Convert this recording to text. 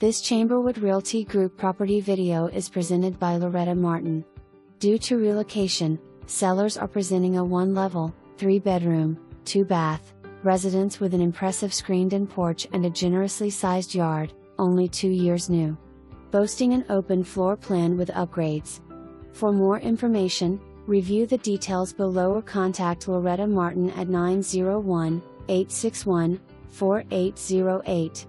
This Chamberwood Realty Group property video is presented by Loretta Martin. Due to relocation, sellers are presenting a 1-level, 3-bedroom, 2-bath residence with an impressive screened-in porch and a generously sized yard, only 2 years new. Boasting an open floor plan with upgrades. For more information, review the details below or contact Loretta Martin at 901-861-4808.